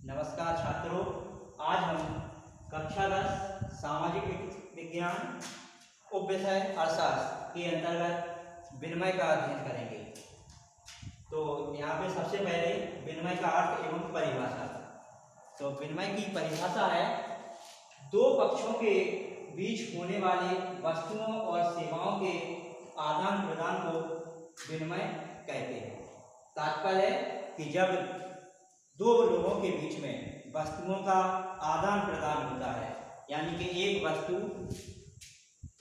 नमस्कार छात्रों, आज हम कक्षा 10 सामाजिक विज्ञान उपविषय अर्थशास्त्र के अंतर्गत विनिमय का अध्ययन करेंगे। तो यहाँ पे सबसे पहले विनिमय का अर्थ एवं परिभाषा। तो विनिमय की परिभाषा है दो पक्षों के बीच होने वाले वस्तुओं और सेवाओं के आदान प्रदान को विनिमय कहते हैं। तात्पर्य है कि जब दो लोगों के बीच में वस्तुओं का आदान प्रदान होता है, यानी कि एक वस्तु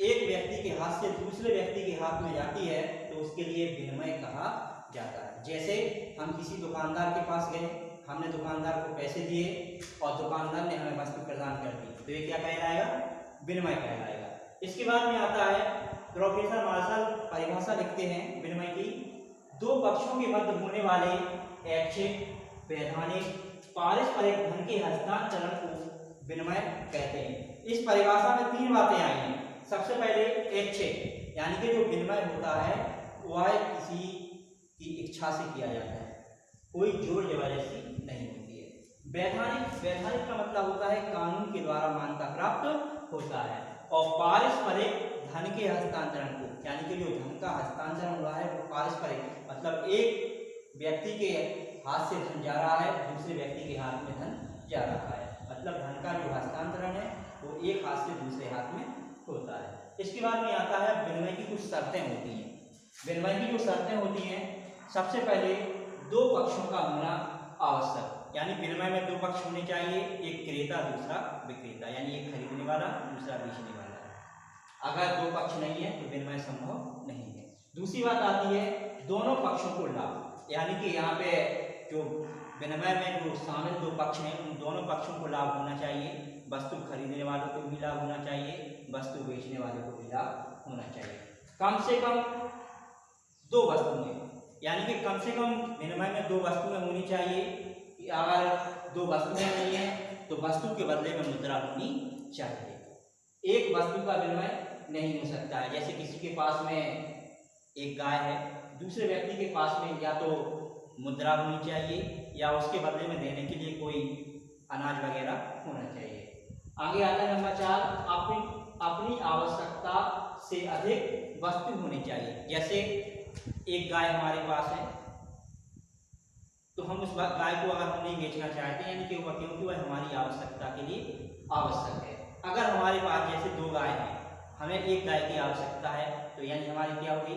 एक व्यक्ति के हाथ से दूसरे व्यक्ति के हाथ में जाती है, तो उसके लिए विनिमय कहा जाता है। जैसे हम किसी दुकानदार के पास गए, हमने दुकानदार को पैसे दिए और दुकानदार ने हमें वस्तु प्रदान कर दी, तो ये क्या कहलाएगा? विनिमय कहलाएगा। इसके बाद में आता है प्रोफेसर मार्शल परिभाषा लिखते हैं विनिमय की, दो पक्षों के मध्य होने वाले ऐच्छिक, वैधानिक, पारस्परिक धन के हस्तांतरण को विनिमय कहते हैं। इस परिभाषा में तीन बातें आई हैं। सबसे पहले ऐच्छिक, यानी कि जो विनिमय होता है वह किसी की इच्छा से किया जाता है, कोई जोर जबरदस्ती नहीं होती है। वैधानिक का मतलब होता है कानून के द्वारा मान्यता प्राप्त होता है। और पारस्परिक धन के हस्तांतरण को, यानी कि जो धन का हस्तांतरण हुआ है वो पारस्परिक, मतलब एक व्यक्ति के हाथ से धन जा रहा है, दूसरे व्यक्ति के हाथ में धन जा रहा है, मतलब धन का जो हस्तांतरण है वो एक हाथ से दूसरे हाथ में होता है। इसके बाद में आता है विनिमय की कुछ शर्तें होती हैं। विनिमय की जो शर्तें होती हैं, सबसे पहले दो पक्षों का होना आवश्यक, यानी विनिमय में दो पक्ष होने चाहिए, एक क्रेता दूसरा विक्रेता, यानी एक खरीदने वाला दूसरा बेचने वाला। अगर दो पक्ष नहीं है तो विनिमय संभव नहीं है। दूसरी बात आती है दोनों पक्षों को लाभ, यानी कि यहाँ पे जो विनिमय में जो शामिल दो पक्ष हैं उन दोनों पक्षों को लाभ होना चाहिए। वस्तु खरीदने वालों को भी लाभ होना चाहिए, वस्तु बेचने वालों को भी लाभ होना चाहिए। कम से कम दो वस्तुएं, यानी कि कम से कम विनिमय में दो वस्तुएं होनी चाहिए। अगर दो वस्तुएं नहीं है तो वस्तु के बदले में मुद्रा होनी चाहिए। एक वस्तु का विनिमय नहीं हो सकता है। जैसे किसी के पास में एक गाय है, दूसरे व्यक्ति के पास में या तो मुद्रा होनी चाहिए या उसके बदले में देने के लिए कोई अनाज वगैरह होना चाहिए। आगे आता है नंबर 4, अपनी आवश्यकता से अधिक वस्तु होनी चाहिए। जैसे एक गाय हमारे पास है तो हम उस गाय को अगर हम नहीं बेचना चाहते हैं, यानी कि क्योंकि वह हमारी आवश्यकता के लिए आवश्यक है। अगर हमारे पास जैसे दो गाय हैं, हमें एक गाय की आवश्यकता है, तो यानी हमारी क्या होगी,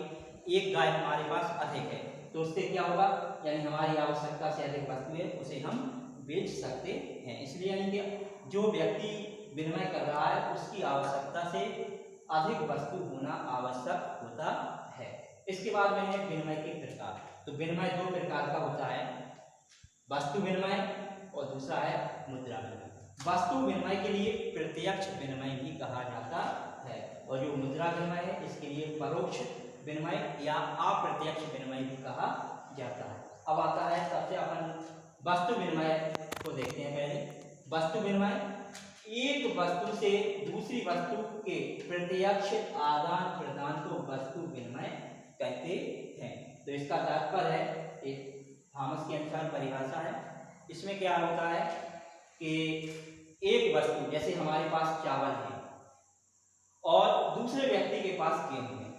एक गाय हमारे पास अधिक है, तो उससे क्या होगा, यानी हमारी आवश्यकता से अधिक वस्तु है, उसे हम बेच सकते हैं। इसलिए यानी कि जो व्यक्ति विनिमय कर रहा है उसकी आवश्यकता से अधिक वस्तु होना आवश्यक होता है। इसके बाद में है विनिमय के प्रकार। तो विनिमय दो प्रकार का होता है, वस्तु विनिमय और दूसरा है मुद्रा विनिमय। वस्तु विनिमय के लिए प्रत्यक्ष विनिमय भी कहा जाता है, और जो मुद्रा विनिमय है इसके लिए परोक्ष विनिमय या अप्रत्यक्ष विनिमय भी कहा जाता है। अब आता है सबसे अपन वस्तु विनिमय को देखते हैं। पहले वस्तु विनिमय, एक वस्तु से दूसरी वस्तु के प्रत्यक्ष आदान प्रदान को वस्तु विनिमय कहते हैं। तो इसका तात्पर्य है, एक थॉमस के अनुसार परिभाषा है, इसमें क्या होता है कि एक वस्तु, जैसे हमारे पास चावल है और दूसरे व्यक्ति के पास गेहूं है,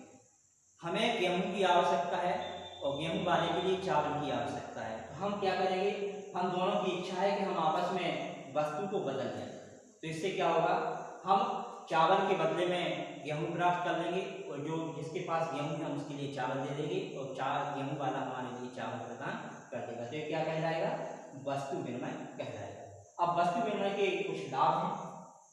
हमें गेहूं की आवश्यकता है और गेहूं वाले के लिए चावल की आवश्यकता है, तो हम क्या करेंगे, हम दोनों की इच्छा है कि हम आपस में वस्तु को बदल दें। तो इससे क्या होगा, हम चावल के बदले में गेहूं प्राप्त कर लेंगे और जो जिसके पास गेहूं है उसके लिए चावल दे देंगे और गेहूं वाला हमारे लिए चावल प्रदान कर देगा। तो ये क्या कहलाएगा, वस्तु विनिमय कहलाएगा। अब वस्तु विनिमय के कुछ लाभ हैं।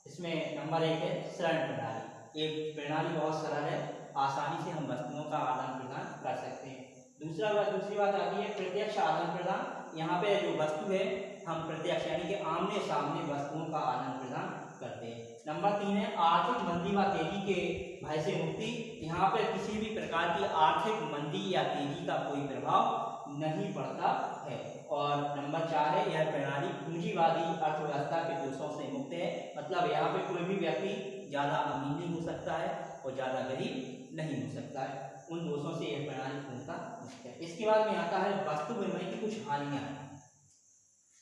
इसमें नंबर 1 है सरल प्रणाली। एक प्रणाली बहुत सरल है, आसानी से हम वस्तुओं का आदान प्रदान कर सकते हैं। दूसरी बात आती है प्रत्यक्ष आदान प्रदान। यहाँ पे जो वस्तु है हम प्रत्यक्ष यानी कि आमने सामने वस्तुओं का आदान प्रदान करते हैं। नंबर 3 है आर्थिक मंदी व तेजी के भय से मुक्ति। यहाँ पे किसी भी प्रकार की आर्थिक मंदी या तेजी का कोई प्रभाव नहीं पड़ता है। और नंबर 4 है यह प्रणाली पूंजीवादी अर्थव्यवस्था के दोषों से मुक्त है। मतलब यहाँ पे कोई भी व्यक्ति ज्यादा अमीर नहीं हो सकता है और ज्यादा गरीब नहीं हो सकता है, उन दोषों से यह प्रणाली पूर्णतः मुक्त है। इसके बाद में आता है वस्तु विनिमय की कुछ हानियां।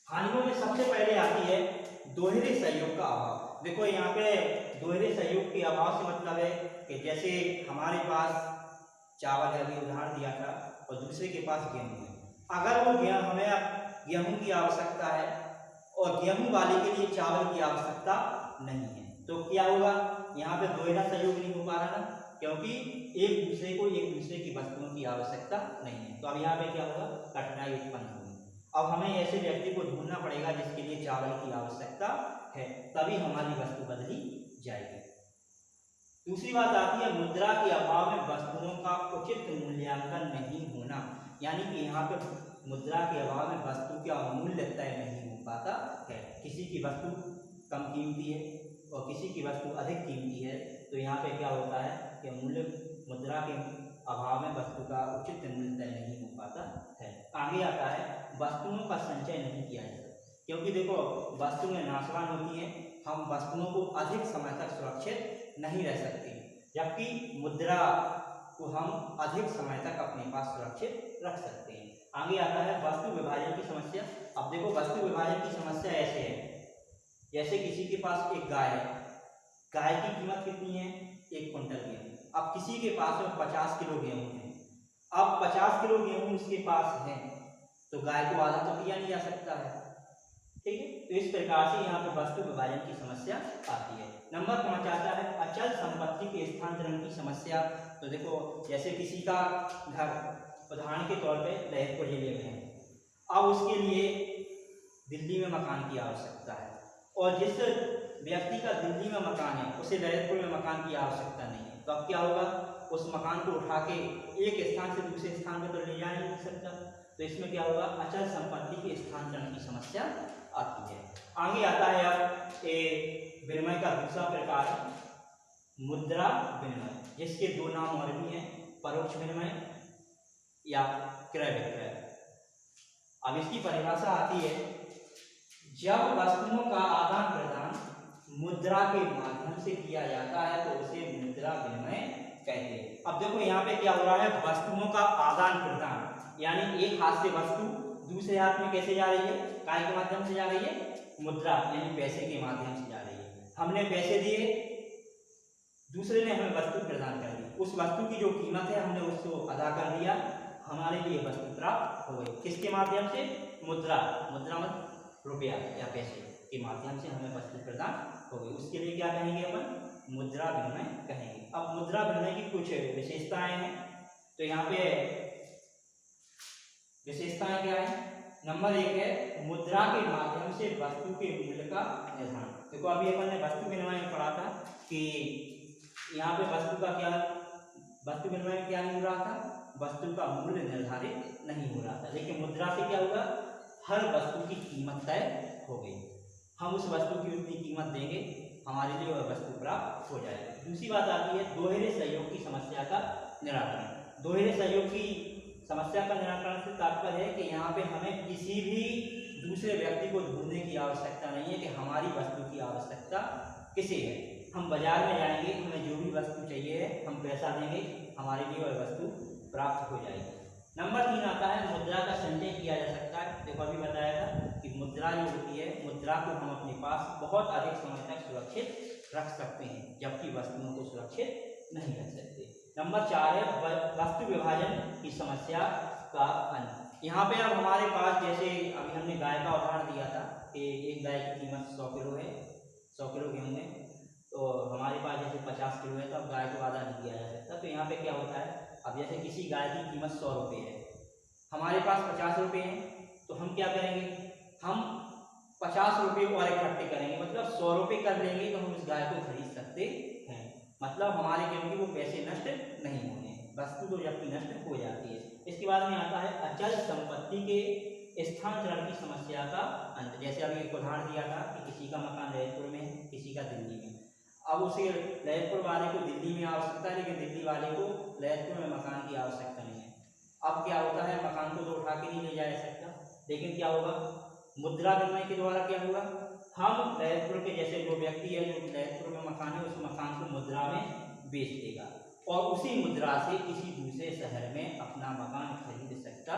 हानियों में सबसे पहले आती है दोहरे सहयोग का अभाव। देखो यहाँ पे दोहरे सहयोग के अभाव से मतलब है कि जैसे हमारे पास चावल है, अभी उदाहरण दिया था, और दूसरे के पास गेहूं है। अगर वो हमें गेहूं की आवश्यकता है और गेहूं वाले के लिए चावल की आवश्यकता नहीं है, तो क्या होगा, यहाँ पे दोहरा सहयोग नहीं हो पा रहा ना, क्योंकि एक दूसरे की वस्तुओं की आवश्यकता नहीं है। तो अब यहाँ पे क्या होगा, कठिनाई उत्पन्न होगी। अब हमें ऐसे व्यक्ति को ढूंढना पड़ेगा जिसके लिए चावल की आवश्यकता है, तभी हमारी वस्तु बदली जाएगी। दूसरी बात आती है मुद्रा के अभाव में वस्तुओं का उचित मूल्यांकन नहीं होना, यानी कि यहाँ पे मुद्रा के अभाव में वस्तु का मूल्य तय नहीं हो पाता है। किसी की वस्तु कम कीमती है और किसी की वस्तु अधिक कीमती है, तो यहाँ पे क्या होता है कि मुद्रा के अभाव में वस्तु का उचित मूल्य तय नहीं हो पाता है। आगे आता है वस्तुओं का संचय नहीं किया जाता, क्योंकि देखो वस्तुएं नाशवान होती हैं, हम वस्तुओं को अधिक समय तक सुरक्षित नहीं रह सकते, जबकि मुद्रा को हम अधिक समय तक अपने पास सुरक्षित रख सकते हैं। आगे आता है वस्तु विभाजन की समस्या। अब देखो वस्तु विभाजन की समस्या ऐसे है, जैसे किसी के पास एक गाय है, गाय की कीमत कितनी है, 1 कुंटल गेहूं। अब किसी के पास 50 किलो गेहूं है, अब 50 किलो गेहूं उसके पास है, तो गाय को आधा तो किया नहीं जा सकता है, ठीक है। तो इस प्रकार से यहाँ पे वस्तु विभाजन की समस्या आती है। नंबर 5 आता है अचल संपत्ति के स्थानांतरण की समस्या। तो देखो जैसे किसी का घर उदाहरण के तौर पे ललितपुर जिले में है, अब उसके लिए दिल्ली में मकान की आवश्यकता है, और जिस व्यक्ति का दिल्ली में मकान है उसे ललितपुर में मकान की आवश्यकता नहीं है, तो अब क्या होगा, उस मकान को उठा के एक स्थान से दूसरे स्थान पर तो ले जा नहीं सकता, तो इसमें क्या होगा, अचल संपत्ति के स्थानांतरण की समस्या आती है। आगे आता है अब विनिमय का दूसरा प्रकार मुद्रा विनिमय, जिसके 2 नाम और भी हैं, परोक्ष विनिमय या क्रय विक्रय। अब इसकी परिभाषा आती है जब वस्तुओं का आदान प्रदान मुद्रा के माध्यम से किया जाता है तो उसे मुद्रा विनिमय कहते हैं। अब देखो यहाँ पे क्या हो रहा है, वस्तुओं का आदान प्रदान, यानी एक हाथ से वस्तु दूसरे हाथ में कैसे जा रही है, काय के माध्यम से जा रही है, मुद्रा यानी पैसे के माध्यम से जा रही है। हमने पैसे दिए, दूसरे ने हमें वस्तु प्रदान कर दी, उस वस्तु की जो कीमत है हमने उसको अदा कर दिया, हमारे लिए वस्तु प्राप्त हो गई। किसके माध्यम से, मुद्रा मतलब रुपया या पैसे के माध्यम से हमें वस्तु प्रदान हो गई, उसके लिए क्या कहेंगे अपन, मुद्रा विनिमय कहेंगे। अब मुद्रा विनिमय की कुछ विशेषताएं हैं, तो यहाँ पे विशेषताएं क्या है, नंबर 1 है मुद्रा के माध्यम से वस्तु के मूल्य का निर्धारण। देखो अभी अपन ने वस्तु विनिमय में पढ़ा था कि यहाँ पे वस्तु विनिमय में क्या नहीं हो रहा था, वस्तु का मूल्य निर्धारित नहीं हो रहा था, लेकिन मुद्रा से क्या होगा, हर वस्तु की कीमत तय हो गई, हम उस वस्तु की उतनी कीमत देंगे, हमारे लिए वह वस्तु प्राप्त हो जाएगी। दूसरी बात आती है दोहरे सहयोग की समस्या का निराकरण। दोहरे सहयोग की समस्या का निराकरण से तात्पर्य है कि यहाँ पे हमें किसी भी दूसरे व्यक्ति को ढूंढने की आवश्यकता नहीं है कि हमारी वस्तु की आवश्यकता किसे है। हम बाजार में जाएंगे, हमें जो भी वस्तु चाहिए है हम पैसा देंगे, हमारे लिए वह वस्तु प्राप्त हो जाएगी। नंबर 3 आता है मुद्रा का संचय किया जा सकता है। देखो अभी बताया था कि मुद्रा जो होती है, मुद्रा को हम अपने पास बहुत अधिक समय तक सुरक्षित रख सकते हैं, जबकि वस्तुओं को सुरक्षित नहीं रख सकते। नंबर 4 है वस्तु विभाजन की समस्या का अंत। यहाँ पे अब हमारे पास जैसे अभी हमने गाय का उदाहरण दिया था कि एक गाय की कीमत 100 किलो है, 100 किलो गेहूँ है, तो हमारे पास जैसे 50 किलो है, तो अब गाय को आधा नहीं दिया जा सकता। तो यहाँ पे क्या होता है, अब जैसे किसी गाय की कीमत 100 रुपये है, हमारे पास 50 रुपये हैं, तो हम क्या करेंगे, हम 50 रुपये और इकट्ठे करेंगे, मतलब 100 रुपये कर लेंगे तो हम उस गाय को खरीद सकते हैं। मतलब हमारे क्योंकि वो पैसे नष्ट नहीं होने, वस्तु तो जबकि नष्ट हो जाती है। इसके बाद में आता है अचल संपत्ति के स्थानांतरण की समस्या का अंत। जैसे अभी एक उदाहरण दिया था कि किसी का मकान ललितपुर में है, किसी का दिल्ली में, अब उसे ललितपुर वाले को दिल्ली में आवश्यकता है, लेकिन दिल्ली वाले को ललितपुर में मकान की आवश्यकता नहीं है। अब क्या होता है, मकान को तो उठा के नहीं ले जा सकता, लेकिन क्या होगा, मुद्रा विनिमय के द्वारा क्या होगा, हम ललितपुर के जैसे जो व्यक्ति है जो ललितपुर में मकान है, उस मकान को मुद्रा में बेच देगा और उसी मुद्रा से किसी दूसरे शहर में अपना मकान खरीद सकता